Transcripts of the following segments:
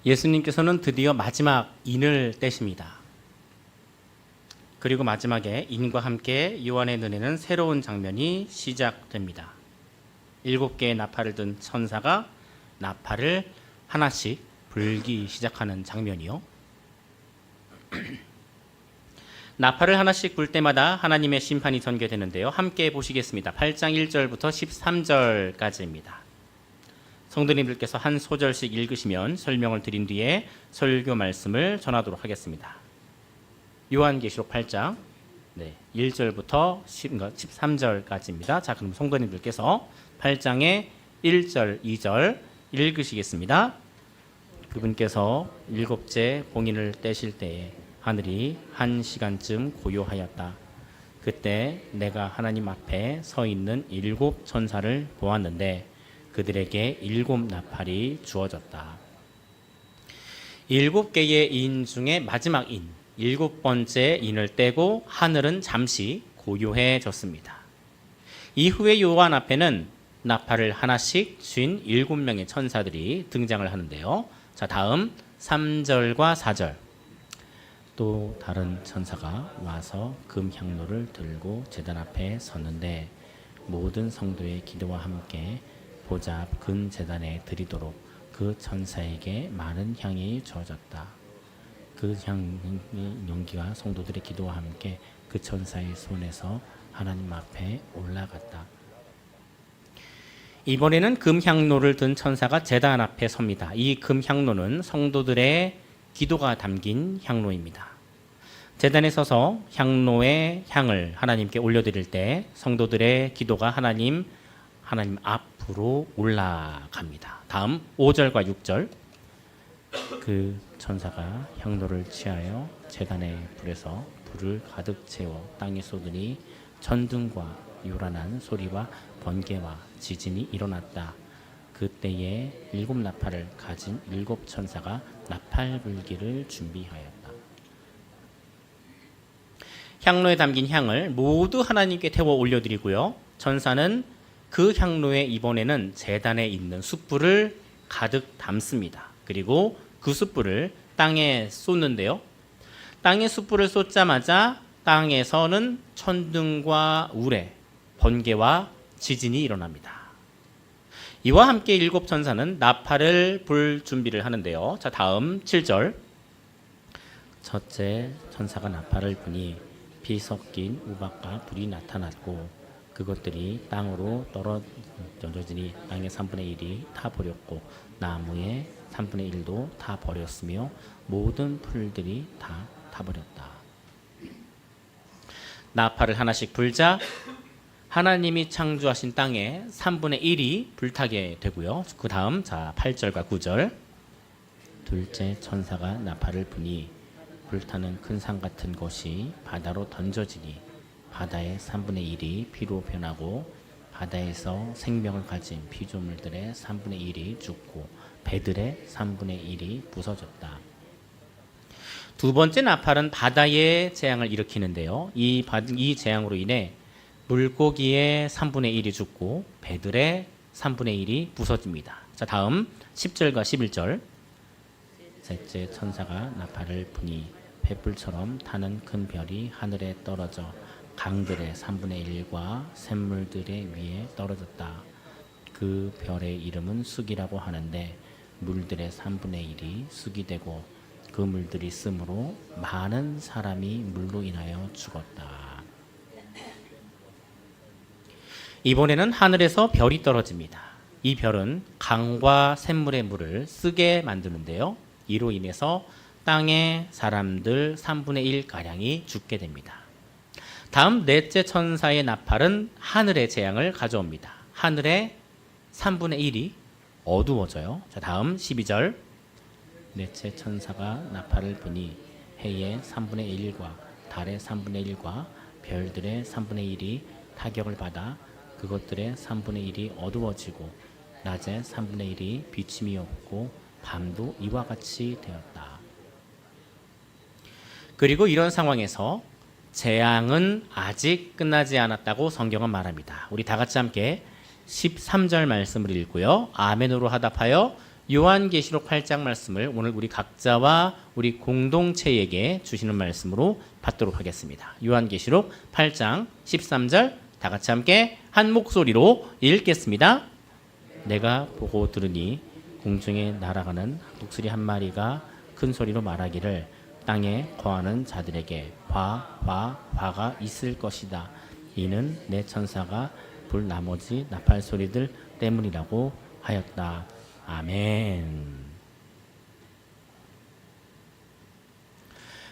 예수님께서는 드디어 마지막 인을 떼십니다. 그리고 마지막에 인과 함께 요한의 눈에는 새로운 장면이 시작됩니다. 7개의 나팔을 든 천사가 나팔을 하나씩 불기 시작하는 장면이요. 나팔을 하나씩 불 때마다 하나님의 심판이 전개되는데요. 함께 보시겠습니다. 8장 1절부터 13절까지입니다. 성도님들께서 한 소절씩 읽으시면 설명을 드린 뒤에 설교 말씀을 전하도록 하겠습니다. 요한계시록 8장 1절부터 13절까지입니다. 자, 그럼 성도님들께서 8장의 1절, 2절 읽으시겠습니다. 그분께서 7째 봉인을 떼실 때에 하늘이 1시간쯤 고요하였다. 그때 내가 하나님 앞에 서 있는 7 천사를 보았는데 그들에게 7 나팔이 주어졌다. 7개의 인 중에 마지막 인, 7번째 인을 떼고 하늘은 잠시 고요해졌습니다. 이후에 요한 앞에는 나팔을 하나씩 쥔 7명의 천사들이 등장을 하는데요. 자, 다음 3절과 4절. 또 다른 천사가 와서 금향로를 들고 제단 앞에 섰는데 모든 성도의 기도와 함께 보좌 앞 근 제단에 드리도록 그 천사에게 많은 향이 주어졌다. 그 향의 연기가 성도들의 기도와 함께 그 천사의 손에서 하나님 앞에 올라갔다. 이번에는 금향로를 든 천사가 제단 앞에 섭니다. 이 금향로는 성도들의 기도가 담긴 향로입니다. 제단에 서서 향로의 향을 하나님께 올려드릴 때 성도들의 기도가 하나님 앞으로 올라갑니다. 다음 5절과 6절. 그 천사가 향로를 취하여 제단의 불에서 불을 가득 채워 땅에 쏟으니 천둥과 요란한 소리와 번개와 지진이 일어났다. 그때에 7 나팔을 가진 7 천사가 나팔 불기를 준비하였다. 향로에 담긴 향을 모두 하나님께 태워 올려드리고요. 천사는 그 향로에 이번에는 제단에 있는 숯불을 가득 담습니다. 그리고 그 숯불을 땅에 쏟는데요. 땅에 숯불을 쏟자마자 땅에서는 천둥과 우레, 번개와 지진이 일어납니다. 이와 함께 7 천사는 나팔을 불 준비를 하는데요. 자, 다음 7절. 첫째 천사가 나팔을 부니 피 섞인 우박과 불이 나타났고 그것들이 땅으로 떨어지니 땅의 3분의 1이 타버렸고 나무의 3분의 1도 다 버렸으며 모든 풀들이 다 타버렸다. 나팔을 하나씩 불자 하나님이 창조하신 땅에 3분의 1이 불타게 되고요. 그 다음 8절과 9절. 둘째 천사가 나팔을 부니 불타는 큰 산 같은 것이 바다로 던져지니 바다의 3분의 1이 피로 변하고 바다에서 생명을 가진 피조물들의 3분의 1이 죽고 배들의 3분의 1이 부서졌다. 두 번째 나팔은 바다의 재앙을 일으키는데요. 이 재앙으로 인해 물고기의 3분의 1이 죽고 배들의 3분의 1이 부서집니다. 자, 다음 10절과 11절. 셋째 천사가 나팔을 부니 횃불처럼 타는 큰 별이 하늘에 떨어져 강들의 3분의 1과 샘물들의 위에 떨어졌다. 그 별의 이름은 쑥이라고 하는데 물들의 3분의 1이 쑥이 되고 그 물들이 쓰므로 많은 사람이 물로 인하여 죽었다. 이번에는 하늘에서 별이 떨어집니다. 이 별은 강과 샘물의 물을 쓰게 만드는데요. 이로 인해서 땅의 사람들 3분의 1가량이 죽게 됩니다. 다음 넷째 천사의 나팔은 하늘의 재앙을 가져옵니다. 하늘의 3분의 1이 어두워져요. 자, 다음 12절. 넷째 천사가 나팔을 부니 해의 3분의 1과 달의 3분의 1과 별들의 3분의 1이 타격을 받아 그것들의 3분의 1이 어두워지고 낮에 3분의 1이 비침이 없고 밤도 이와 같이 되었다. 그리고 이런 상황에서 재앙은 아직 끝나지 않았다고 성경은 말합니다. 우리 다 같이 함께 13절 말씀을 읽고요. 아멘으로 하답하여 요한계시록 8장 말씀을 오늘 우리 각자와 우리 공동체에게 주시는 말씀으로 받도록 하겠습니다. 요한계시록 8장 13절 다 같이 함께 한 목소리로 읽겠습니다. 내가 보고 들으니 공중에 날아가는 독수리 한 마리가 큰 소리로 말하기를 땅에 거하는 자들에게 화가 있을 것이다. 이는 내 천사가 불 나머지 나팔 소리들 때문이라고 하였다. 아멘.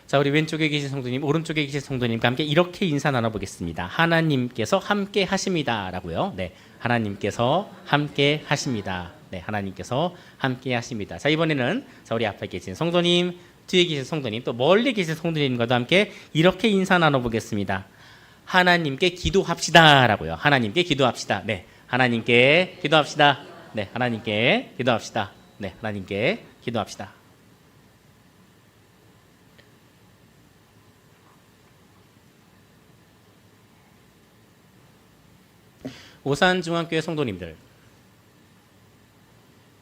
자, 우리 왼쪽에 계신 성도님, 오른쪽에 계신 성도님과 함께 이렇게 인사 나눠보겠습니다. 하나님께서 함께 하십니다라고요. 네, 하나님께서 함께 하십니다. 네, 하나님께서 함께 하십니다. 자, 이번에는 우리 앞에 계신 성도님, 뒤에 계신 성도님, 또 멀리 계신 성도님과도 함께 이렇게 인사 나눠보겠습니다. 하나님께 기도합시다라고요. 하나님께 기도합시다. 네, 하나님께 기도합시다. 네, 하나님께 기도합시다. 네, 하나님께 기도합시다. 오산중앙교회 성도님들,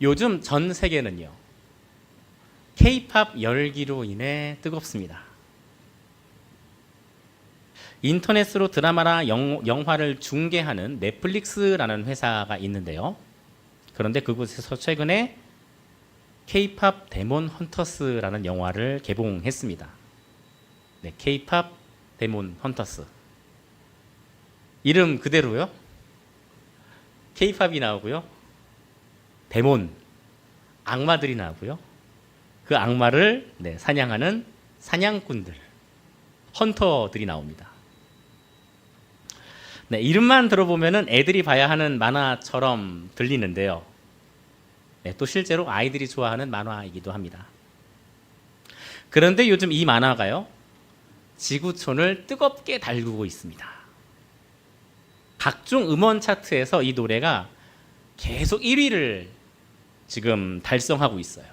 요즘 전 세계는요, K-팝 열기로 인해 뜨겁습니다. 인터넷으로 드라마나 영화를 중계하는 넷플릭스라는 회사가 있는데요. 그런데 그곳에서 최근에 K-팝 데몬 헌터스라는 영화를 개봉했습니다. 네, K-팝 데몬 헌터스. 이름 그대로요. K-팝이 나오고요. 데몬, 악마들이 나오고요. 그 악마를 사냥하는 사냥꾼들, 헌터들이 나옵니다. 네, 이름만 들어보면은 애들이 봐야 하는 만화처럼 들리는데요. 네, 또 실제로 아이들이 좋아하는 만화이기도 합니다. 그런데 요즘 이 만화가요, 지구촌을 뜨겁게 달구고 있습니다. 각종 음원 차트에서 이 노래가 계속 1위를 지금 달성하고 있어요.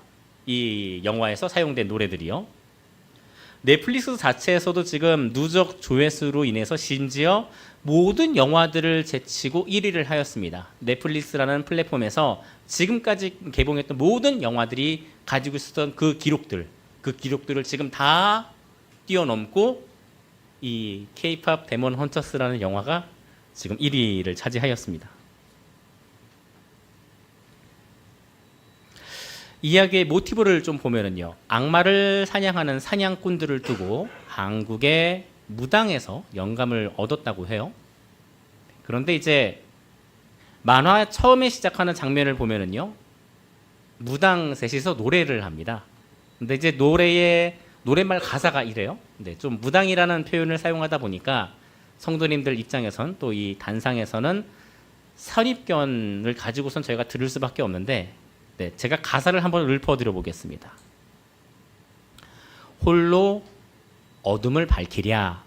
이 영화에서 사용된 노래들이요. 넷플릭스 자체에서도 지금 누적 조회수로 인해서 심지어 모든 영화들을 제치고 1위를 하였습니다. 넷플릭스라는 플랫폼에서 지금까지 개봉했던 모든 영화들이 가지고 있었던 그 기록들을 지금 다 뛰어넘고 이 K-팝 데몬 헌터스라는 영화가 지금 1위를 차지하였습니다. 이야기의 모티브를 좀 보면은요, 악마를 사냥하는 사냥꾼들을 두고 한국의 무당에서 영감을 얻었다고 해요. 그런데 이제 만화 처음에 시작하는 장면을 보면은요, 무당 셋이서 노래를 합니다. 근데 이제 노래말 가사가 이래요. 근데 좀 무당이라는 표현을 사용하다 보니까 성도님들 입장에선, 또 이 단상에서는 선입견을 가지고선 저희가 들을 수밖에 없는데, 제가 가사를 한번 읊어드려 보겠습니다. 홀로 어둠을 밝히랴,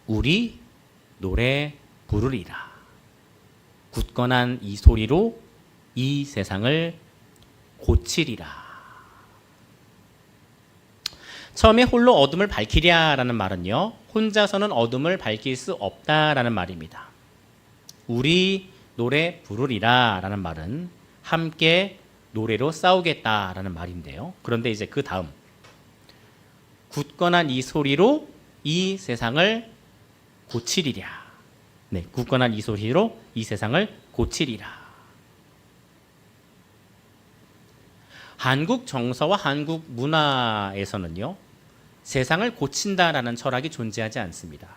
우리 노래 부르리라. 굳건한 이 소리로 이 세상을 고치리라. 처음에 홀로 어둠을 밝히랴라는 말은요, 혼자서는 어둠을 밝힐 수 없다라는 말입니다. 우리 노래 부르리라라는 말은 함께 노래로 싸우겠다라는 말인데요. 그런데 이제 그 다음, 굳건한 이 소리로 이 세상을 고치리랴. 네, 굳건한 이 소리로 이 세상을 고치리라. 한국 정서와 한국 문화에서는요, 세상을 고친다라는 철학이 존재하지 않습니다.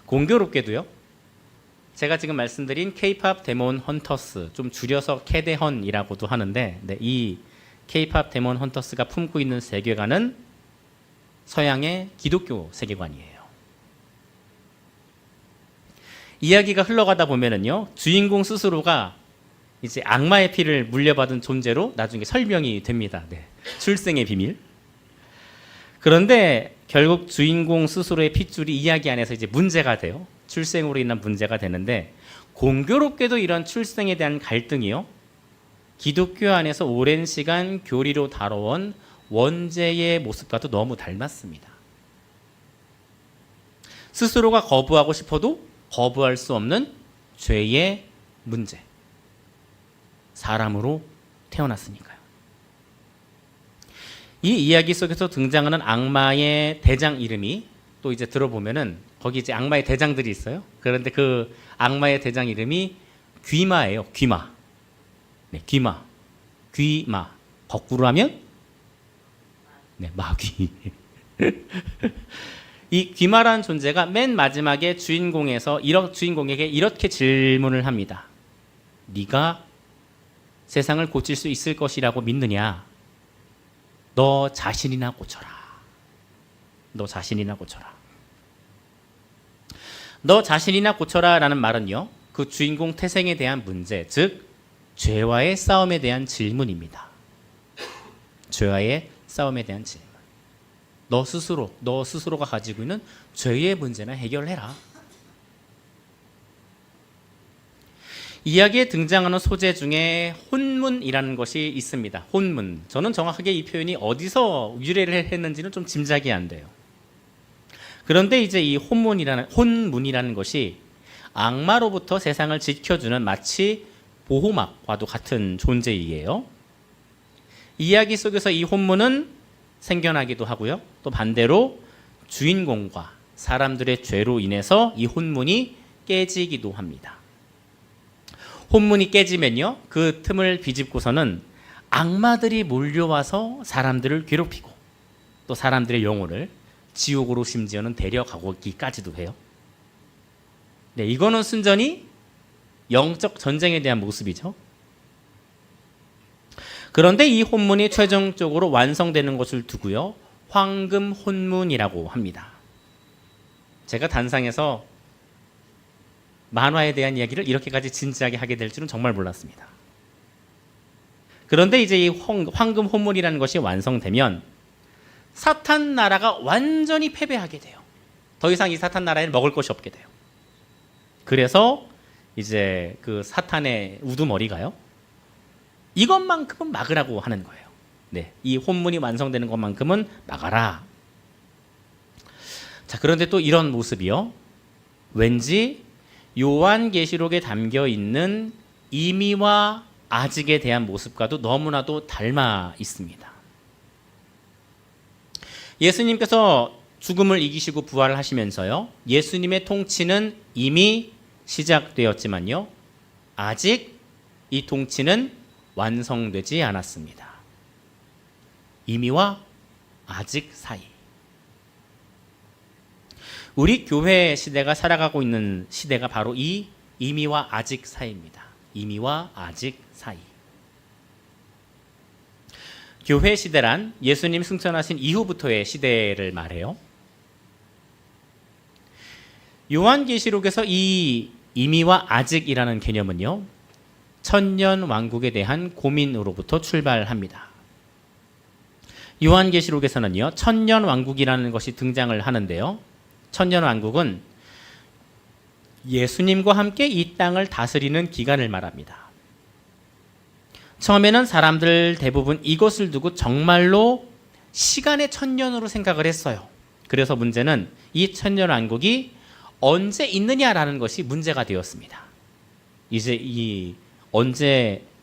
공교롭게도요, 제가 지금 말씀드린 K-팝 데몬 헌터스, 좀 줄여서 캐데헌이라고도 하는데, 이 K-팝 데몬 헌터스가 품고 있는 세계관은 서양의 기독교 세계관이에요. 이야기가 흘러가다 보면은요, 주인공 스스로가 이제 악마의 피를 물려받은 존재로 나중에 설명이 됩니다. 출생의 비밀. 그런데 결국 주인공 스스로의 핏줄이 이야기 안에서 이제 문제가 돼요. 출생으로 인한 문제가 되는데, 공교롭게도 이런 출생에 대한 갈등이요, 기독교 안에서 오랜 시간 교리로 다뤄온 원죄의 모습과도 너무 닮았습니다. 스스로가 거부하고 싶어도 거부할 수 없는 죄의 문제. 사람으로 태어났으니까요. 이 이야기 속에서 등장하는 악마의 대장 이름이 또 이제 들어보면은 거기 이제 악마의 대장들이 있어요. 그런데 그 악마의 대장 이름이 귀마예요. 귀마. 네, 귀마. 귀마. 거꾸로 하면 네, 마귀. 이 귀마라는 존재가 맨 마지막에 주인공에게 이렇게 질문을 합니다. 네가 세상을 고칠 수 있을 것이라고 믿느냐? 너 자신이나 고쳐라. 너 자신이나 고쳐라. 너 자신이나 고쳐라 라는 말은요, 그 주인공 태생에 대한 문제, 즉 죄와의 싸움에 대한 질문입니다. 죄와의 싸움에 대한 질문. 너 스스로가 가지고 있는 죄의 문제나 해결해라. 이야기에 등장하는 소재 중에 혼문이라는 것이 있습니다. 혼문. 저는 정확하게 이 표현이 어디서 유래를 했는지는 좀 짐작이 안 돼요. 그런데 이제 이 혼문이라는 것이 악마로부터 세상을 지켜주는 마치 보호막과도 같은 존재이에요. 이야기 속에서 이 혼문은 생겨나기도 하고요. 또 반대로 주인공과 사람들의 죄로 인해서 이 혼문이 깨지기도 합니다. 혼문이 깨지면요, 그 틈을 비집고서는 악마들이 몰려와서 사람들을 괴롭히고 또 사람들의 영혼을 지옥으로 심지어는 데려가기까지도 해요. 네, 이거는 순전히 영적 전쟁에 대한 모습이죠. 그런데 이 혼문이 최종적으로 완성되는 것을 두고요, 황금 혼문이라고 합니다. 제가 단상에서 만화에 대한 이야기를 이렇게까지 진지하게 하게 될 줄은 정말 몰랐습니다. 그런데 이제 이 황금 혼문이라는 것이 완성되면 사탄 나라가 완전히 패배하게 돼요. 더 이상 이 사탄 나라에는 먹을 것이 없게 돼요. 그래서 이제 그 사탄의 우두머리가요, 이것만큼은 막으라고 하는 거예요. 네, 이 혼문이 완성되는 것만큼은 막아라. 자, 그런데 또 이런 모습이요, 왠지 요한계시록에 담겨 있는 이미와 아직에 대한 모습과도 너무나도 닮아 있습니다. 예수님께서 죽음을 이기시고 부활을 하시면서요, 예수님의 통치는 이미 시작되었지만요, 아직 이 통치는 완성되지 않았습니다. 이미와 아직 사이. 우리 교회 시대가 살아가고 있는 시대가 바로 이 이미와 아직 사이입니다. 이미와 아직 사이. 교회 시대란 예수님 승천하신 이후부터의 시대를 말해요. 요한계시록에서 이 이미와 아직이라는 개념은요, 천년 왕국에 대한 고민으로부터 출발합니다. 요한계시록에서는요, 천년 왕국이라는 것이 등장을 하는데요, 천년 왕국은 예수님과 함께 이 땅을 다스리는 기간을 말합니다. 처음에는 사람들 대부분 이것을 두고 정말로 시간의 천년으로 생각을 했어요. 그래서 문제는 이 천년 왕국이 언제 있느냐라는 것이 문제가 되었습니다. 이제 이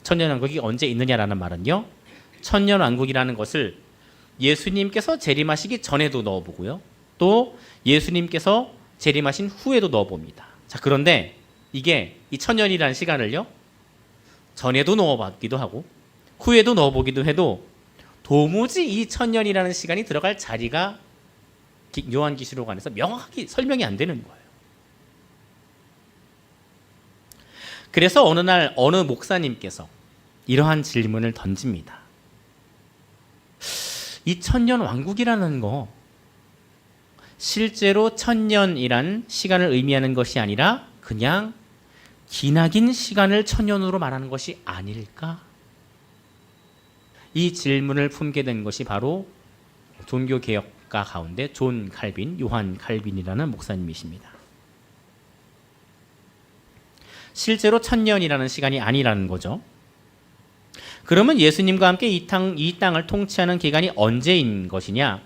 천년 왕국이 언제 있느냐라는 말은요, 천년 왕국이라는 것을 예수님께서 재림하시기 전에도 넣어보고요, 또 예수님께서 재림하신 후에도 넣어봅니다. 자, 그런데 이게 이 천년이라는 시간을요, 전에도 넣어봤기도 하고 후에도 넣어보기도 해도 도무지 이 천년이라는 시간이 들어갈 자리가 요한계시록 안에서 명확히 설명이 안 되는 거예요. 그래서 어느 날 어느 목사님께서 이러한 질문을 던집니다. 이 천년 왕국이라는 거 실제로 천년이란 시간을 의미하는 것이 아니라 그냥 기나긴 시간을 천년으로 말하는 것이 아닐까? 이 질문을 품게 된 것이 바로 종교개혁가 가운데 존 칼빈, 요한 칼빈이라는 목사님이십니다. 실제로 천년이라는 시간이 아니라는 거죠. 그러면 예수님과 함께 이 땅을 통치하는 기간이 언제인 것이냐?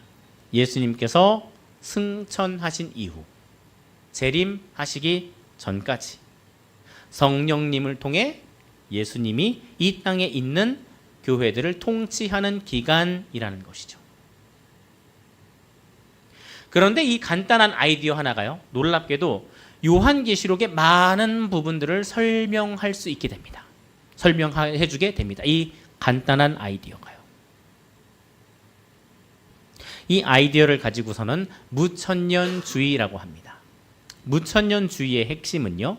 예수님께서 승천하신 이후, 재림하시기 전까지 성령님을 통해 예수님이 이 땅에 있는 교회들을 통치하는 기간이라는 것이죠. 그런데 이 간단한 아이디어 하나가요, 놀랍게도 요한계시록의 많은 부분들을 설명할 수 있게 됩니다. 설명해 주게 됩니다. 이 간단한 아이디어가요. 이 아이디어를 가지고서는 무천년주의라고 합니다. 무천년주의의 핵심은요,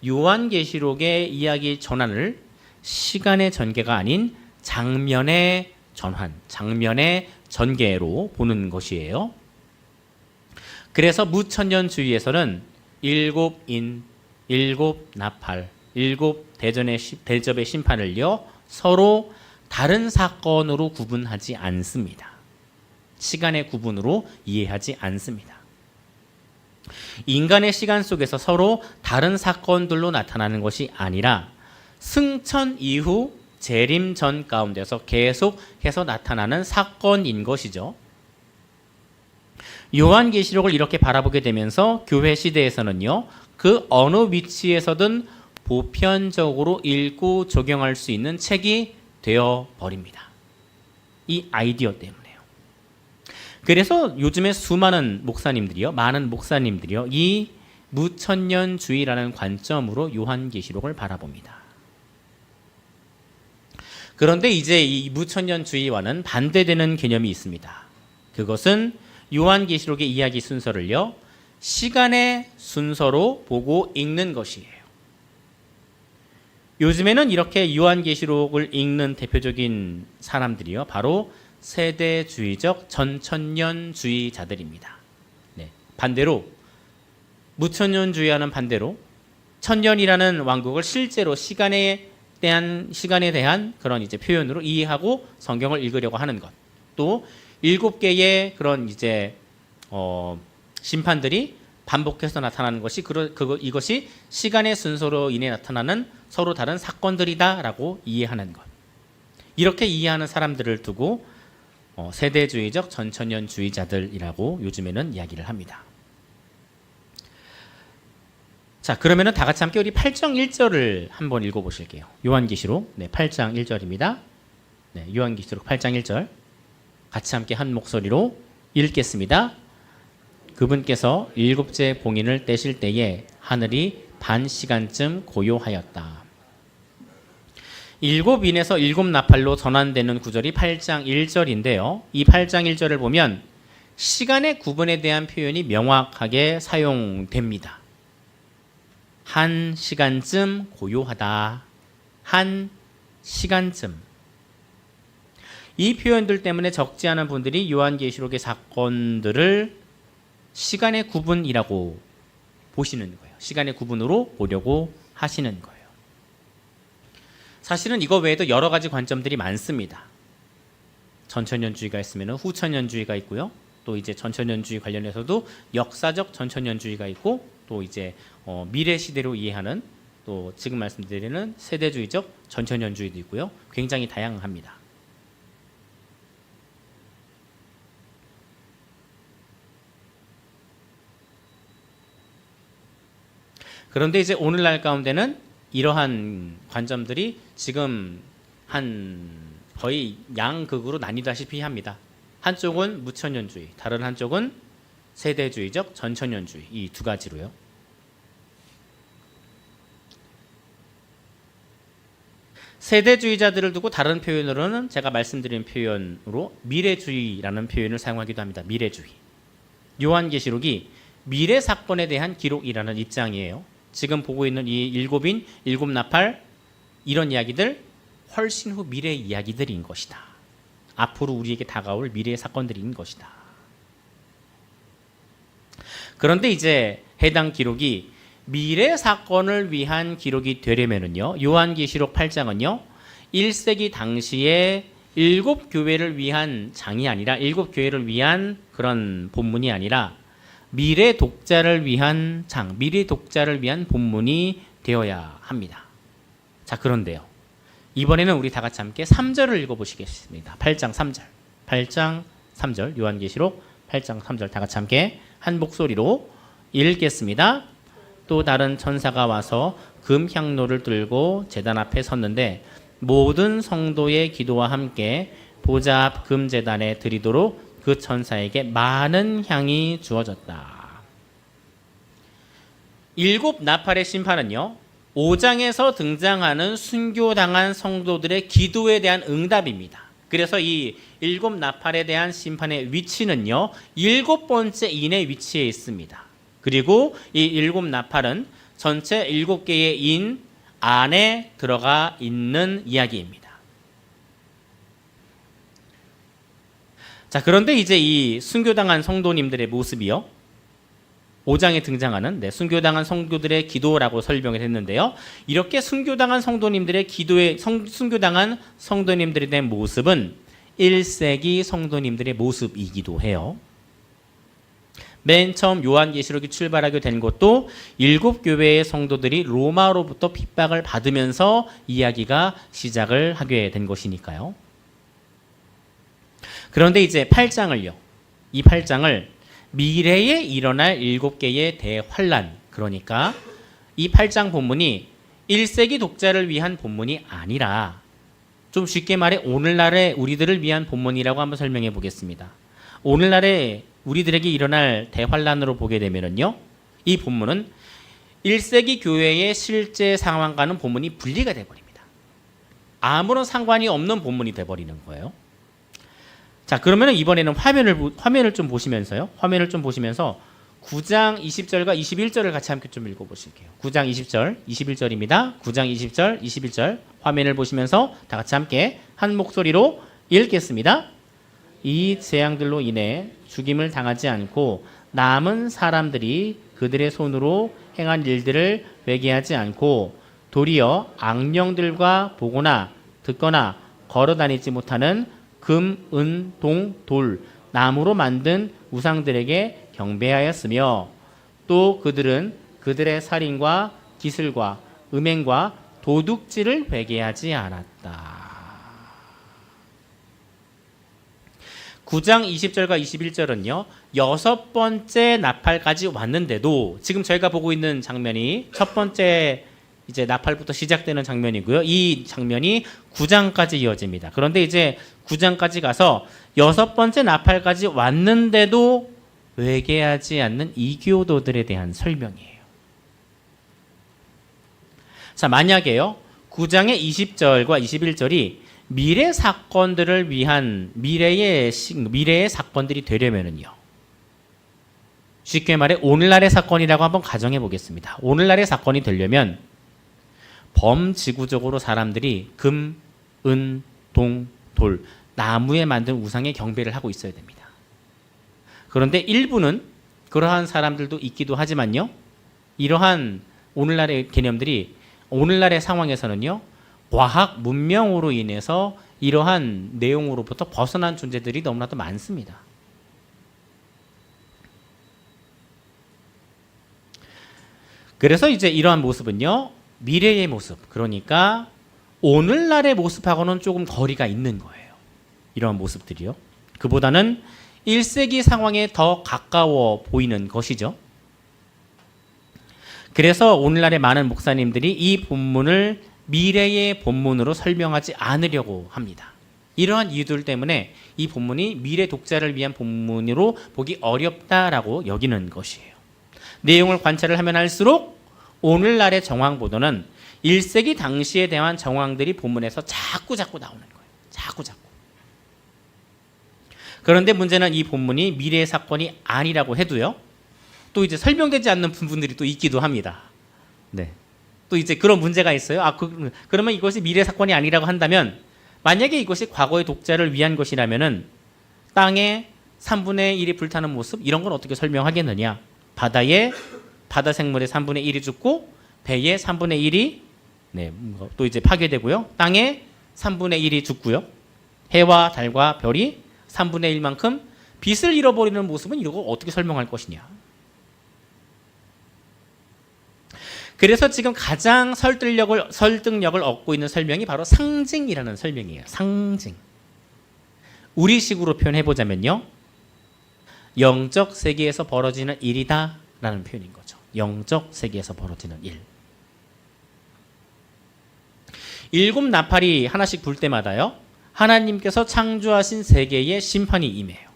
요한계시록의 이야기 전환을 시간의 전개가 아닌 장면의 전환, 장면의 전개로 보는 것이에요. 그래서 무천년주의에서는 일곱 인, 일곱 나팔, 일곱 대접의 심판을요, 서로 다른 사건으로 구분하지 않습니다. 시간의 구분으로 이해하지 않습니다. 인간의 시간 속에서 서로 다른 사건들로 나타나는 것이 아니라 승천 이후 재림 전 가운데서 계속해서 나타나는 사건인 것이죠. 요한계시록을 이렇게 바라보게 되면서 교회 시대에서는요, 그 어느 위치에서든 보편적으로 읽고 적용할 수 있는 책이 되어 버립니다. 이 아이디어 때문에요. 그래서 요즘에 많은 목사님들이요, 이 무천년주의라는 관점으로 요한계시록을 바라봅니다. 그런데 이제 이 무천년주의와는 반대되는 개념이 있습니다. 그것은 요한계시록의 이야기 순서를요, 시간의 순서로 보고 읽는 것이에요. 요즘에는 이렇게 요한계시록을 읽는 대표적인 사람들이요, 바로 세대주의적 전천년주의자들입니다. 네, 반대로 무천년주의와는 반대로 천년이라는 왕국을 실제로 시간에 대한 그런 이제 표현으로 이해하고 성경을 읽으려고 하는 것, 또 7개의 그런 이제 심판들이 반복해서 나타나는 것이 이것이 시간의 순서로 인해 나타나는 서로 다른 사건들이다라고 이해하는 것. 이렇게 이해하는 사람들을 두고 세대주의적 전천년주의자들이라고 요즘에는 이야기를 합니다. 자, 그러면은 다 같이 함께 우리 8장 1절을 한번 읽어보실게요. 요한계시록 8장 1절입니다. 요한계시록 8장 1절 같이 함께 한 목소리로 읽겠습니다. 그분께서 7째 봉인을 떼실 때에 하늘이 반 시간쯤 고요하였다. 7인에서 7나팔로 전환되는 구절이 8장 1절인데요. 이 8장 1절을 보면 시간의 구분에 대한 표현이 명확하게 사용됩니다. 한 시간쯤 고요하다. 한 시간쯤. 이 표현들 때문에 적지 않은 분들이 요한계시록의 사건들을 시간의 구분이라고 보시는 거예요. 시간의 구분으로 보려고 하시는 거예요. 사실은 이거 외에도 여러 가지 관점들이 많습니다. 전천년주의가 있으면 후천년주의가 있고요. 또 이제 전천년주의 관련해서도 역사적 전천년주의가 있고, 또 이제 미래 시대로 이해하는, 또 지금 말씀드리는 세대주의적 전천년주의도 있고요. 굉장히 다양합니다. 그런데 이제 오늘날 가운데는 이러한 관점들이 지금 거의 양극으로 나뉘다시피 합니다. 한쪽은 무천년주의, 다른 한쪽은 세대주의적 전천년주의, 이 두 가지로요. 세대주의자들을 두고 다른 표현으로는 제가 말씀드린 표현으로 미래주의라는 표현을 사용하기도 합니다. 미래주의. 요한계시록이 미래 사건에 대한 기록이라는 입장이에요. 지금 보고 있는 이 7인, 7나팔 이런 이야기들 훨씬 후 미래 이야기들인 것이다. 앞으로 우리에게 다가올 미래의 사건들인 것이다. 그런데 이제 해당 기록이 미래 사건을 위한 기록이 되려면은요, 요한계시록 8장은요 1세기 당시에 7교회를 위한 장이 아니라 7교회를 위한 그런 본문이 아니라 미래 독자를 위한 장, 미래 독자를 위한 본문이 되어야 합니다. 자, 그런데요, 이번에는 우리 다 같이 함께 3절을 읽어보시겠습니다. 8장 3절. 8장 3절, 요한계시록 8장 3절 다 같이 함께 한 목소리로 읽겠습니다. 또 다른 천사가 와서 금 향로를 들고 제단 앞에 섰는데 모든 성도의 기도와 함께 보좌 앞 금제단에 드리도록 그 천사에게 많은 향이 주어졌다. 7 나팔의 심판은요, 5장에서 등장하는 순교당한 성도들의 기도에 대한 응답입니다. 그래서 이 7 나팔에 대한 심판의 위치는요, 7번째 인의 위치에 있습니다. 그리고 이 7 나팔은 전체 7개의 인 안에 들어가 있는 이야기입니다. 자, 그런데 이제 이 순교당한 성도님들의 모습이요, 5장에 등장하는 순교당한 성도들의 기도라고 설명을 했는데요. 이렇게 순교당한 성도님들의 기도에 순교당한 성도님들에 대한 모습은 1세기 성도님들의 모습이기도 해요. 맨 처음 요한계시록이 출발하게 된 것도 7교회의 성도들이 로마로부터 핍박을 받으면서 이야기가 시작을 하게 된 것이니까요. 그런데 이제 8장을요. 이 8장을 미래에 일어날 7개의 대환란, 그러니까 이 8장 본문이 1세기 독자를 위한 본문이 아니라 좀 쉽게 말해 오늘날의 우리들을 위한 본문이라고 한번 설명해 보겠습니다. 오늘날의 우리들에게 일어날 대환란으로 보게 되면은요, 이 본문은 1세기 교회의 실제 상황과는 본문이 분리가 돼버립니다. 아무런 상관이 없는 본문이 돼버리는 거예요. 자, 그러면 이번에는 화면을 좀 보시면서요. 화면을 좀 보시면서 9장 20절과 21절을 같이 함께 좀 읽어보실게요. 9장 20절, 21절입니다. 9장 20절, 21절 화면을 보시면서 다 같이 함께 한 목소리로 읽겠습니다. 이 재앙들로 인해 죽임을 당하지 않고 남은 사람들이 그들의 손으로 행한 일들을 회개하지 않고 도리어 악령들과 보거나 듣거나 걸어다니지 못하는 금, 은, 동, 돌, 나무로 만든 우상들에게 경배하였으며 또 그들은 그들의 살인과 기슬과 음행과 도둑질을 회개하지 않았다. 9장 20절과 21절은요. 6번째 나팔까지 왔는데도 지금 저희가 보고 있는 장면이 첫 번째 이제 나팔부터 시작되는 장면이고요. 이 장면이 9장까지 이어집니다. 그런데 이제 9장까지 가서 6번째 나팔까지 왔는데도 회개하지 않는 이교도들에 대한 설명이에요. 자, 만약에요. 9장의 20절과 21절이 미래 사건들을 위한 미래의 사건들이 되려면은요. 쉽게 말해 오늘날의 사건이라고 한번 가정해 보겠습니다. 오늘날의 사건이 되려면 범지구적으로 사람들이 금, 은, 동, 돌, 나무에 만든 우상에 경배를 하고 있어야 됩니다. 그런데 일부는 그러한 사람들도 있기도 하지만요. 이러한 오늘날의 개념들이 오늘날의 상황에서는요. 과학 문명으로 인해서 이러한 내용으로부터 벗어난 존재들이 너무나도 많습니다. 그래서 이제 이러한 모습은요. 미래의 모습, 그러니까 오늘날의 모습하고는 조금 거리가 있는 거예요. 이러한 모습들이요. 그보다는 1세기 상황에 더 가까워 보이는 것이죠. 그래서 오늘날의 많은 목사님들이 이 본문을 미래의 본문으로 설명하지 않으려고 합니다. 이러한 이유들 때문에 이 본문이 미래 독자를 위한 본문으로 보기 어렵다라고 여기는 것이에요. 내용을 관찰을 하면 할수록 오늘날의 정황보다는 1세기 당시에 대한 정황들이 본문에서 자꾸 나오는 거예요. 자꾸. 그런데 문제는 이 본문이 미래의 사건이 아니라고 해도요. 또 이제 설명되지 않는 부분들이 또 있기도 합니다. 네. 또 이제 그런 문제가 있어요. 그러면 이것이 미래 사건이 아니라고 한다면 만약에 이것이 과거의 독자를 위한 것이라면은 땅에 3분의 1이 불타는 모습 이런 건 어떻게 설명하겠느냐? 바다 생물의 3분의 1이 죽고 배의 3분의 1이 또 이제 파괴되고요. 땅에 3분의 1이 죽고요. 해와 달과 별이 3분의 1만큼 빛을 잃어버리는 모습은 이걸 어떻게 설명할 것이냐? 그래서 지금 가장 설득력을 얻고 있는 설명이 바로 상징이라는 설명이에요. 상징. 우리식으로 표현해보자면요. 영적 세계에서 벌어지는 일이다 라는 표현인 거죠. 영적 세계에서 벌어지는 일. 일곱 나팔이 하나씩 불 때마다요, 하나님께서 창조하신 세계의 심판이 임해요.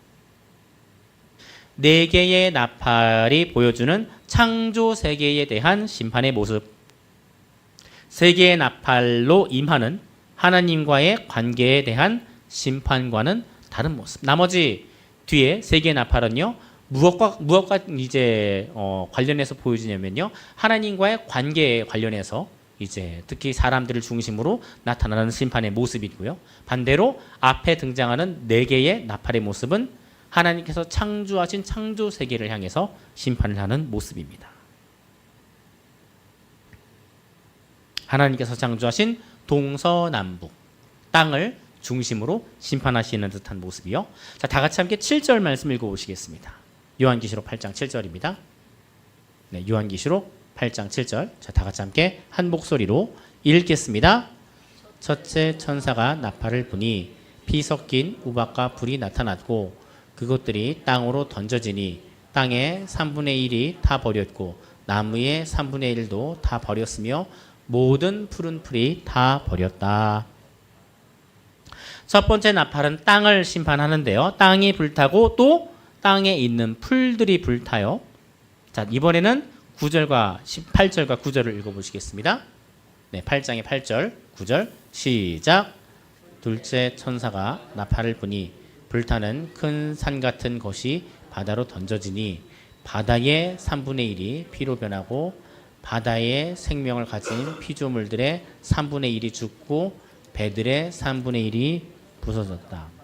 네 개의 나팔이 보여주는 창조 세계에 대한 심판의 모습. 세 개의 나팔로 임하는 하나님과의 관계에 대한 심판과는 다른 모습. 나머지 뒤에 세 개의 나팔은요, 무엇과 이제 관련해서 보여주냐면요, 하나님과의 관계에 관련해서 이제 특히 사람들을 중심으로 나타나는 심판의 모습이고요. 반대로 앞에 등장하는 네 개의 나팔의 모습은 하나님께서 창조하신 창조 세계를 향해서 심판을 하는 모습입니다. 하나님께서 창조하신 동서남북 땅을 중심으로 심판하시는 듯한 모습이요. 자, 다 같이 함께 7절 말씀 읽어보시겠습니다. 요한계시록 8장 7절입니다. 네, 요한계시록 8장 7절. 자, 다 같이 함께 한 목소리로 읽겠습니다. 첫째 천사가 나팔을 부니 피 섞인 우박과 불이 나타났고 그것들이 땅으로 던져지니 땅의 3분의 1이 다 버렸고 나무의 3분의 1도 다 버렸으며 모든 푸른 풀이 다 버렸다. 첫 번째 나팔은 땅을 심판하는데요. 땅이 불타고 또 땅에 있는 풀들이 불타요. 자, 이번에는 9절과 18절과 9절을 읽어보시겠습니다. 네, 8장의 8절, 9절 시작. 둘째 천사가 나팔을 부니 불타는 큰 산 같은 것이 바다로 던져지니 바다의 3분의 1이 피로 변하고 바다에 생명을 가진 피조물들의 3분의 1이 죽고 배들의 3분의 1이 부서졌다.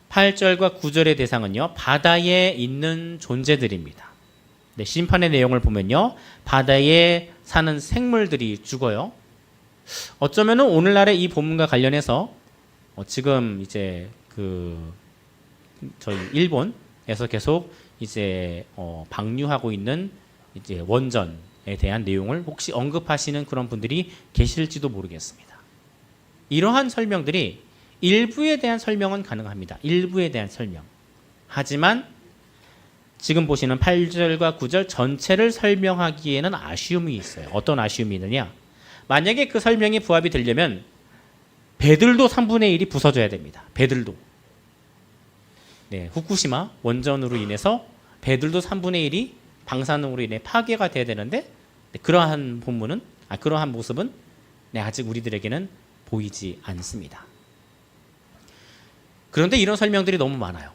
8절과 9절의 대상은요, 바다에 있는 존재들입니다. 네, 심판의 내용을 보면요, 바다에 사는 생물들이 죽어요. 어쩌면은 오늘날의 이 본문과 관련해서 지금 이제 저희 일본에서 계속 이제 방류하고 있는 이제 원전에 대한 내용을 혹시 언급하시는 그런 분들이 계실지도 모르겠습니다. 이러한 설명들이 일부에 대한 설명은 가능합니다. 일부에 대한 설명. 하지만 지금 보시는 8절과 9절 전체를 설명하기에는 아쉬움이 있어요. 어떤 아쉬움이 있느냐? 만약에 그 설명이 부합이 되려면 배들도 3분의 1이 부서져야 됩니다. 배들도. 네, 후쿠시마 원전으로 인해서 배들도 3분의 1이 방사능으로 인해 파괴가 돼야 되는데 그러한 본문은 그러한 모습은 아직 우리들에게는 보이지 않습니다. 그런데 이런 설명들이 너무 많아요.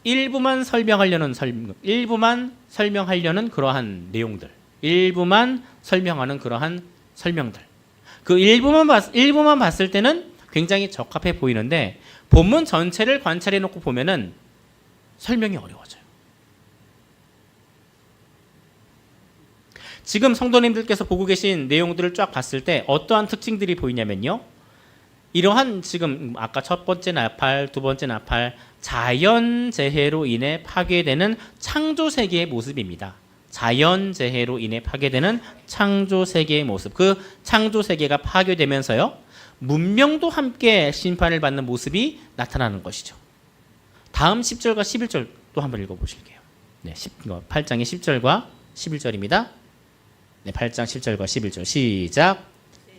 일부만 설명하려는 그러한 내용들, 일부만 설명하는 그러한 설명들. 그 일부만 봤을 때는 굉장히 적합해 보이는데 본문 전체를 관찰해 놓고 보면은 설명이 어려워져요. 지금 성도님들께서 보고 계신 내용들을 쫙 봤을 때 어떠한 특징들이 보이냐면요. 이러한 지금 아까 첫 번째 나팔, 두 번째 나팔, 자연재해로 인해 파괴되는 창조세계의 모습입니다. 자연재해로 인해 파괴되는 창조세계의 모습. 그 창조세계가 파괴되면서요, 문명도 함께 심판을 받는 모습이 나타나는 것이죠. 다음 10절과 11절 또 한번 읽어보실게요. 네, 8장의 10절과 11절입니다. 네, 8장 10절과 11절 시작.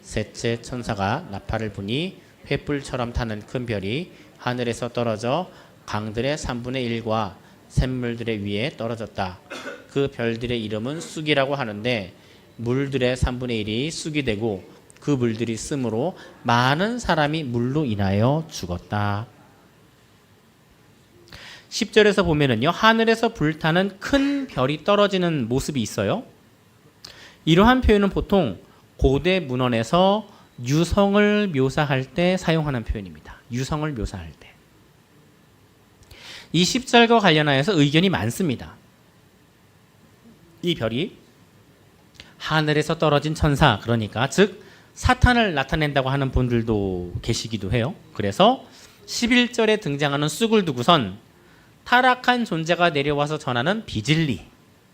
셋째 천사가 나팔을 부니 횃불처럼 타는 큰 별이 하늘에서 떨어져 강들의 3분의 1과 샘물들의 위에 떨어졌다. 그 별들의 이름은 쑥이라고 하는데 물들의 3분의 1이 쑥이 되고 그 물들이 씀으로 많은 사람이 물로 인하여 죽었다. 10절에서 보면은요, 하늘에서 불타는 큰 별이 떨어지는 모습이 있어요. 이러한 표현은 보통 고대 문헌에서 유성을 묘사할 때 사용하는 표현입니다. 유성을 묘사할 때. 이 10절과 관련하여서 의견이 많습니다. 이 별이 하늘에서 떨어진 천사, 그러니까 즉 사탄을 나타낸다고 하는 분들도 계시기도 해요. 그래서 11절에 등장하는 쑥을 두고선 타락한 존재가 내려와서 전하는 비진리,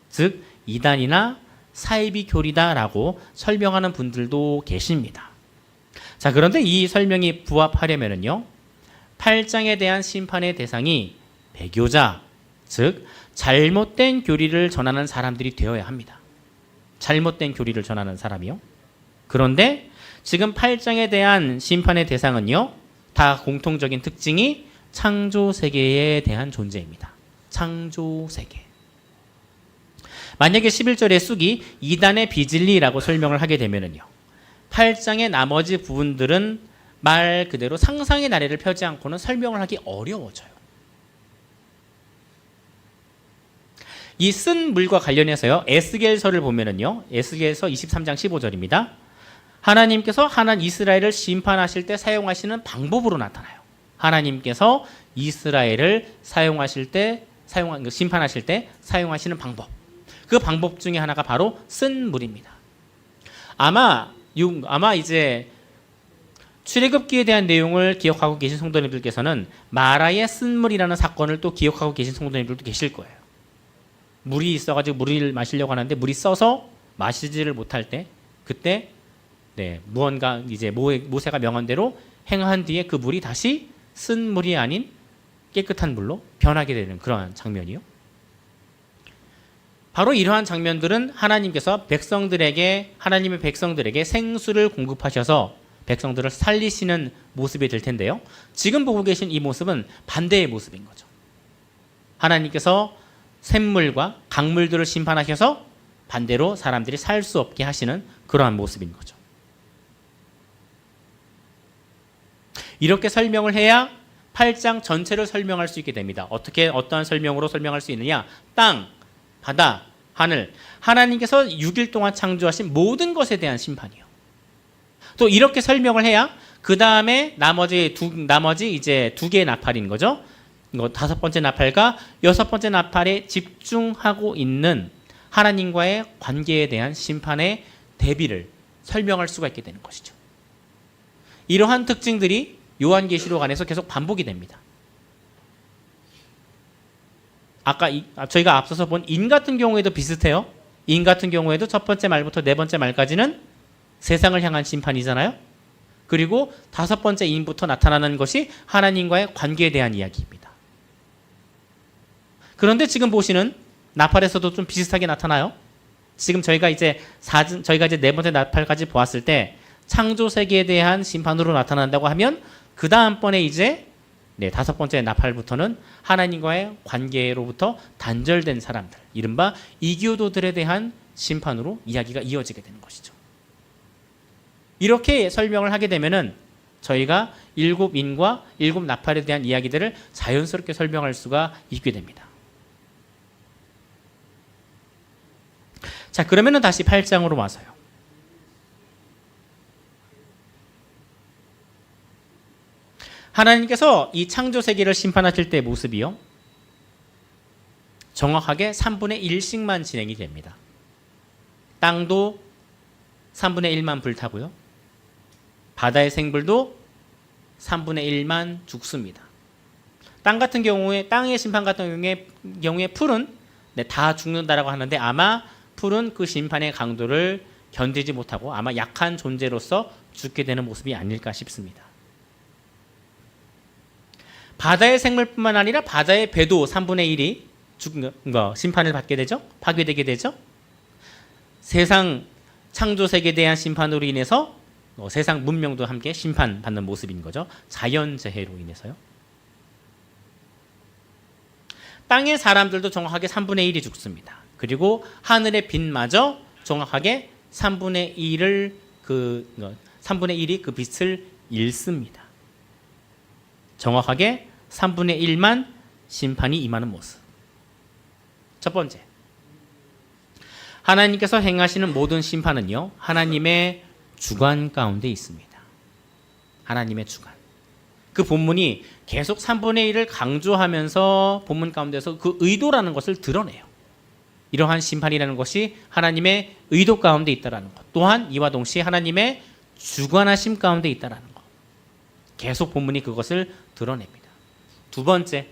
즉 이단이나 사이비 교리다라고 설명하는 분들도 계십니다. 자, 그런데 이 설명이 부합하려면은요, 8장에 대한 심판의 대상이 배교자, 즉 잘못된 교리를 전하는 사람들이 되어야 합니다. 잘못된 교리를 전하는 사람이요. 그런데 지금 8장에 대한 심판의 대상은요. 다 공통적인 특징이 창조세계에 대한 존재입니다. 창조세계. 만약에 11절의 쑥이 이단의 비진리라고 설명을 하게 되면은요. 8장의 나머지 부분들은 말 그대로 상상의 나래를 펴지 않고는 설명을 하기 어려워져요. 이 쓴 물과 관련해서요. 에스겔서를 보면은요. 에스겔서 23장 15절입니다. 하나님께서 이스라엘을 심판하실 때 사용하시는 방법으로 나타나요. 하나님께서 이스라엘을 심판하실 때 사용하시는 방법. 그 방법 중에 하나가 바로 쓴 물입니다. 아마 이제 출애굽기에 대한 내용을 기억하고 계신 성도님들께서는 마라의 쓴물이라는 사건을 또 기억하고 계신 성도님들도 계실 거예요. 물이 있어가지고 물을 마시려고 하는데 물이 써서 마시지를 못할 때 그때 무언가 이제 모세가 명한 대로 행한 뒤에 그 물이 다시 쓴 물이 아닌 깨끗한 물로 변하게 되는 그러한 장면이요. 바로 이러한 장면들은 하나님의 백성들에게 생수를 공급하셔서 백성들을 살리시는 모습이 될 텐데요. 지금 보고 계신 이 모습은 반대의 모습인 거죠. 하나님께서 샘물과 강물들을 심판하셔서 반대로 사람들이 살 수 없게 하시는 그러한 모습인 거죠. 이렇게 설명을 해야 8장 전체를 설명할 수 있게 됩니다. 어떠한 설명으로 설명할 수 있느냐? 땅, 바다, 하늘. 하나님께서 6일 동안 창조하신 모든 것에 대한 심판이요. 또 이렇게 설명을 해야 그 다음에 나머지 이제 두 개의 나팔인 거죠. 이거 5번째 나팔과 6번째 나팔에 집중하고 있는 하나님과의 관계에 대한 심판의 대비를 설명할 수가 있게 되는 것이죠. 이러한 특징들이 요한계시록 안에서 계속 반복이 됩니다. 아까 저희가 앞서서 본 인 같은 경우에도 비슷해요. 인 같은 경우에도 첫 번째 말부터 네 번째 말까지는 세상을 향한 심판이잖아요. 그리고 5번째 인부터 나타나는 것이 하나님과의 관계에 대한 이야기입니다. 그런데 지금 보시는 나팔에서도 좀 비슷하게 나타나요. 지금 저희가 이제 네 번째 나팔까지 보았을 때 창조 세계에 대한 심판으로 나타난다고 하면 그 다음번에 이제 5번째 나팔부터는 하나님과의 관계로부터 단절된 사람들, 이른바 이교도들에 대한 심판으로 이야기가 이어지게 되는 것이죠. 이렇게 설명을 하게 되면은 저희가 7인과 7나팔에 대한 이야기들을 자연스럽게 설명할 수가 있게 됩니다. 자, 그러면은 다시 8장으로 와서요. 하나님께서 이 창조 세계를 심판하실 때의 모습이요. 정확하게 3분의 1씩만 진행이 됩니다. 땅도 3분의 1만 불타고요. 바다의 생물도 3분의 1만 죽습니다. 땅의 심판 같은 경우에 풀은 다 죽는다라고 하는데 아마 풀은 그 심판의 강도를 견디지 못하고 아마 약한 존재로서 죽게 되는 모습이 아닐까 싶습니다. 바다의 생물뿐만 아니라 바다의 배도 3분의 1이 심판을 받게 되죠. 파괴되게 되죠. 세상 창조 세계에 대한 심판으로 인해서 세상 문명도 함께 심판받는 모습인 거죠. 자연재해로 인해서요. 땅의 사람들도 정확하게 3분의 1이 죽습니다. 그리고 하늘의 빛마저 정확하게 3분의 1이 그 빛을 잃습니다. 정확하게 3분의 1만 심판이 임하는 모습. 첫 번째, 하나님께서 행하시는 모든 심판은요, 하나님의 주관 가운데 있습니다. 하나님의 주관. 그 본문이 계속 3분의 1을 강조하면서 본문 가운데서 그 의도라는 것을 드러내요. 이러한 심판이라는 것이 하나님의 의도 가운데 있다라는 것. 또한 이와 동시에 하나님의 주관하심 가운데 있다라는 것. 계속 본문이 그것을 드러냅니다. 두 번째,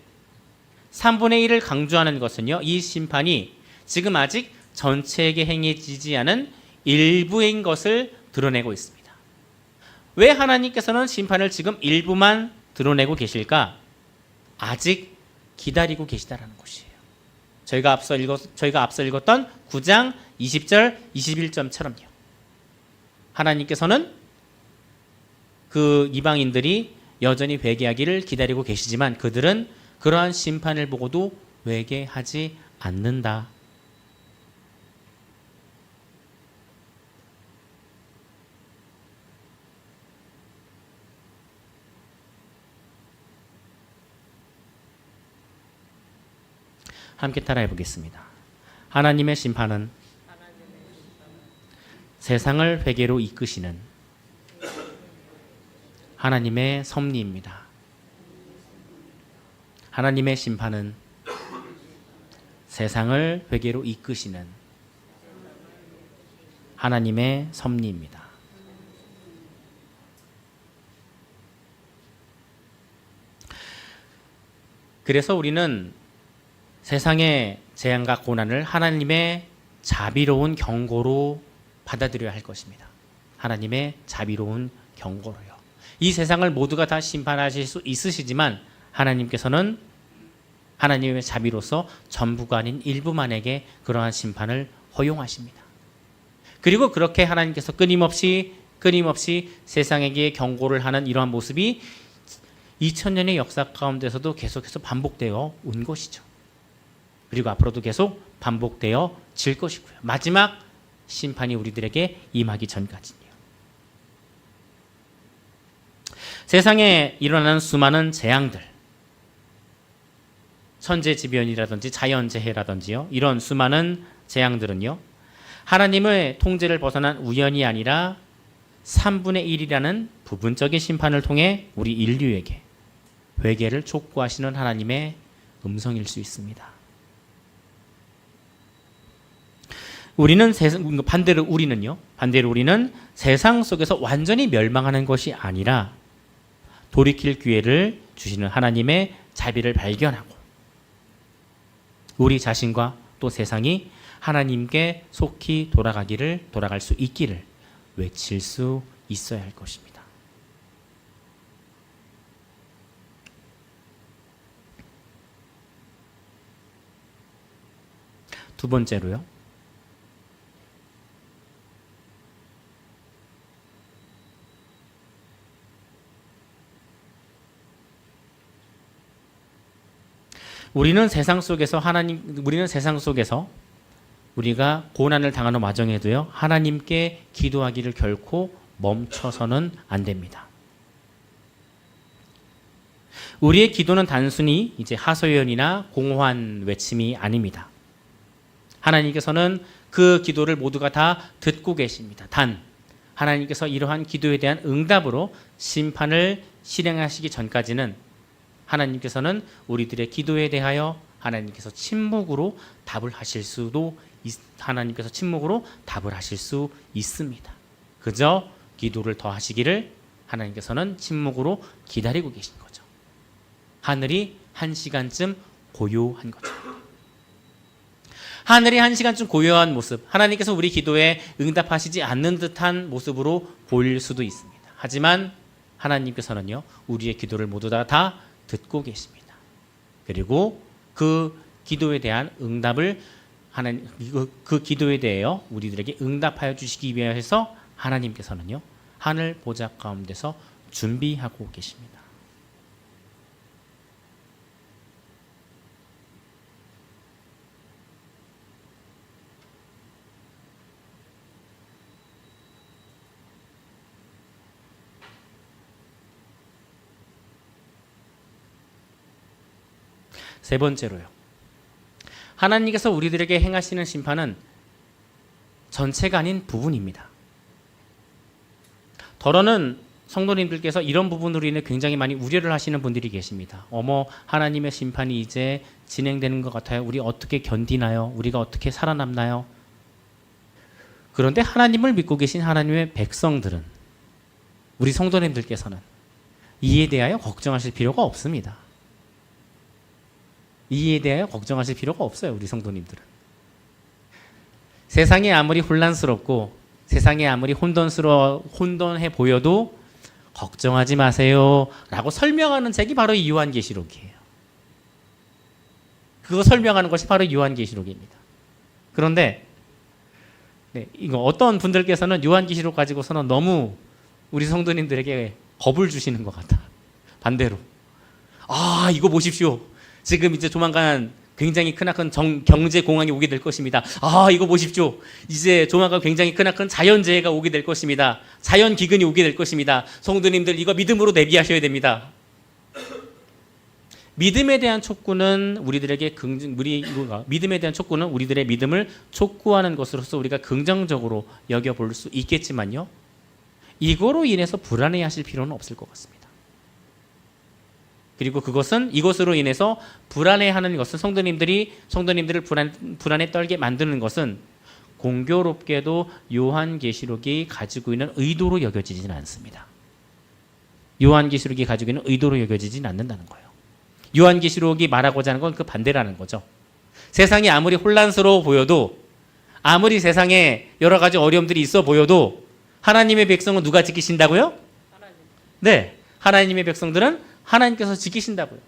3분의 1을 강조하는 것은요, 이 심판이 지금 아직 전체에게 행해지지 않은 일부인 것을 드러내고 있습니다. 왜 하나님께서는 심판을 지금 일부만 드러내고 계실까? 아직 기다리고 계시다라는 것이에요. 저희가 앞서 읽었던 9장 20절 21절처럼요. 하나님께서는 그 이방인들이 여전히 회개하기를 기다리고 계시지만 그들은 그러한 심판을 보고도 회개하지 않는다. 함께 따라해 보겠습니다. 하나님의 심판은 세상을 회개로 이끄시는 하나님의 섭리입니다. 하나님의 심판은 세상을 회개로 이끄시는 하나님의 섭리입니다. 그래서 우리는 세상의 재앙과 고난을 하나님의 자비로운 경고로 받아들여야 할 것입니다. 하나님의 자비로운 경고로요. 이 세상을 모두가 다 심판하실 수 있으시지만 하나님께서는 하나님의 자비로서 전부가 아닌 일부만에게 그러한 심판을 허용하십니다. 그리고 그렇게 하나님께서 끊임없이 세상에게 경고를 하는 이러한 모습이 2000년의 역사 가운데서도 계속해서 반복되어 온 것이죠. 그리고 앞으로도 계속 반복되어 질 것이고요. 마지막 심판이 우리들에게 임하기 전까지요. 세상에 일어나는 수많은 재앙들, 천재지변이라든지 자연재해라든지요. 이런 수많은 재앙들은요. 하나님의 통제를 벗어난 우연이 아니라 3분의 1이라는 부분적인 심판을 통해 우리 인류에게 회개를 촉구하시는 하나님의 음성일 수 있습니다. 반대로 우리는 세상 속에서 완전히 멸망하는 것이 아니라 돌이킬 기회를 주시는 하나님의 자비를 발견하고 우리 자신과 또 세상이 하나님께 속히 돌아갈 수 있기를 외칠 수 있어야 할 것입니다. 두 번째로요. 우리는 세상 속에서 우리가 고난을 당하는 와중에도요. 하나님께 기도하기를 결코 멈춰서는 안 됩니다. 우리의 기도는 단순히 이제 하소연이나 공허한 외침이 아닙니다. 하나님께서는 그 기도를 모두가 다 듣고 계십니다. 단 하나님께서 이러한 기도에 대한 응답으로 심판을 실행하시기 전까지는 하나님께서는 우리들의 기도에 대하여 하나님께서 침묵으로 답을 하실 수 있습니다. 그저 기도를 더 하시기를 하나님께서는 침묵으로 기다리고 계신 거죠. 하늘이 1시간쯤 고요한 거죠. 하늘이 1시간쯤 고요한 모습, 하나님께서 우리 기도에 응답하시지 않는 듯한 모습으로 보일 수도 있습니다. 하지만 하나님께서는요, 우리의 기도를 모두 다 듣고 계십니다. 그리고 그 기도에 대한 응답을 그 기도에 대하여 우리들에게 응답하여 주시기 위해서 하나님께서는요, 하늘 보좌 가운데서 준비하고 계십니다. 세 번째로요. 하나님께서 우리들에게 행하시는 심판은 전체가 아닌 부분입니다. 더러는 성도님들께서 이런 부분으로 인해 굉장히 많이 우려를 하시는 분들이 계십니다. 하나님의 심판이 이제 진행되는 것 같아요. 우리 어떻게 견디나요? 우리가 어떻게 살아남나요? 그런데 하나님을 믿고 계신 하나님의 백성들은, 우리 성도님들께서는 이에 대하여 걱정하실 필요가 없습니다. 이에 대하여 걱정하실 필요가 없어요. 우리 성도님들은. 세상이 아무리 혼란스럽고 세상이 아무리 혼돈해 보여도 걱정하지 마세요 라고 설명하는 책이 바로 이 요한계시록이에요. 그거 설명하는 것이 바로 요한계시록입니다. 그런데 네, 이거 어떤 분들께서는 요한계시록 가지고서는 너무 우리 성도님들에게 겁을 주시는 것 같아. 반대로. 아, 이거 보십시오. 지금 이제 조만간 굉장히 크나큰 경제 공황이 오게 될 것입니다. 아, 이거 보십시오. 이제 조만간 굉장히 크나큰 자연재해가 오게 될 것입니다. 자연기근이 오게 될 것입니다. 성도님들 이거 믿음으로 대비하셔야 됩니다. 믿음에 대한 촉구는 우리들에게 믿음에 대한 촉구는 우리들의 믿음을 촉구하는 것으로서 우리가 긍정적으로 여겨볼 수 있겠지만요. 이거로 인해서 불안해하실 필요는 없을 것 같습니다. 그리고 이것으로 인해서 불안해하는 것은 성도님들을 불안에 떨게 만드는 것은 공교롭게도 요한계시록이 가지고 있는 의도로 여겨지지는 않습니다. 요한계시록이 가지고 있는 의도로 여겨지지는 않는다는 거예요. 요한계시록이 말하고자 하는 건 그 반대라는 거죠. 세상이 아무리 혼란스러워 보여도, 아무리 세상에 여러 가지 어려움들이 있어 보여도 하나님의 백성은 누가 지키신다고요? 네, 하나님의 백성들은 하나님께서 지키신다고요.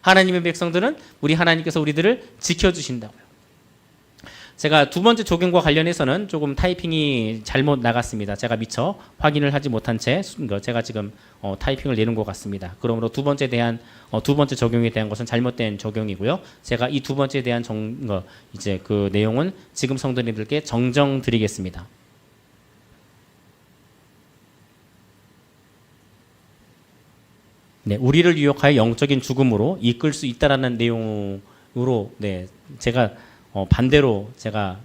하나님의 백성들은 하나님께서 우리들을 지켜주신다고요. 제가 두 번째 적용과 관련해서는 조금 타이핑이 잘못 나갔습니다. 제가 미처 확인을 하지 못한 채 제가 지금 타이핑을 내는 것 같습니다. 그러므로 두 번째 적용에 대한 것은 잘못된 적용이고요. 제가 이 두 번째에 대한 이제 그 내용은 지금 성도님들께 정정드리겠습니다. 네, 우리를 유혹하여 영적인 죽음으로 이끌 수 있다라는 내용으로 제가 반대로 제가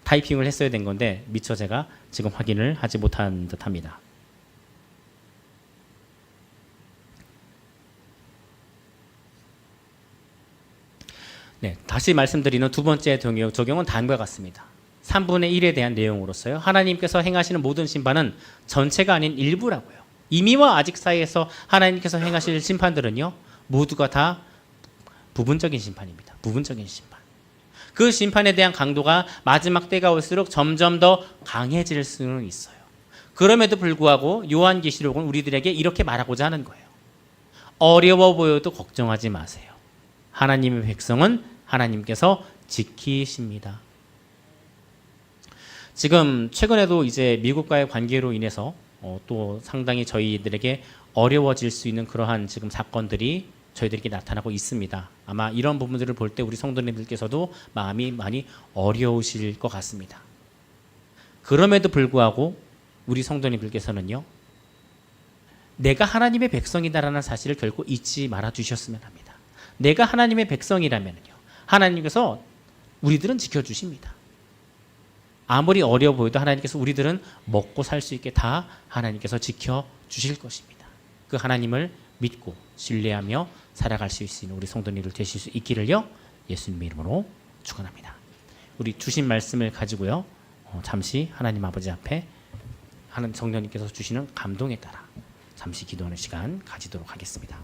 타이핑을 했어야 된 건데 미처 제가 지금 확인을 하지 못한 듯합니다. 네, 다시 말씀드리는 두 번째 적용은 다음과 같습니다. 3분의 1에 대한 내용으로서요. 하나님께서 행하시는 모든 심판은 전체가 아닌 일부라고요. 이미와 아직 사이에서 하나님께서 행하실 심판들은요, 모두가 다 부분적인 심판입니다. 부분적인 심판. 그 심판에 대한 강도가 마지막 때가 올수록 점점 더 강해질 수는 있어요. 그럼에도 불구하고 요한계시록은 우리들에게 이렇게 말하고자 하는 거예요. 어려워 보여도 걱정하지 마세요. 하나님의 백성은 하나님께서 지키십니다. 지금 최근에도 이제 미국과의 관계로 인해서 또 상당히 저희들에게 어려워질 수 있는 그러한 지금 사건들이 저희들에게 나타나고 있습니다. 아마 이런 부분들을 볼 때 우리 성도님들께서도 마음이 많이 어려우실 것 같습니다. 그럼에도 불구하고 우리 성도님들께서는요, 내가 하나님의 백성이다라는 사실을 결코 잊지 말아 주셨으면 합니다. 내가 하나님의 백성이라면요, 하나님께서 우리들은 지켜주십니다. 아무리 어려워 보여도 하나님께서 우리들은 먹고 살 수 있게 다 하나님께서 지켜주실 것입니다. 그 하나님을 믿고 신뢰하며 살아갈 수 있는 우리 성도님들 되실 수 있기를요, 예수님 이름으로 축원합니다. 우리 주신 말씀을 가지고요, 잠시 하나님 아버지 앞에 하는 성령님께서 주시는 감동에 따라 잠시 기도하는 시간 가지도록 하겠습니다.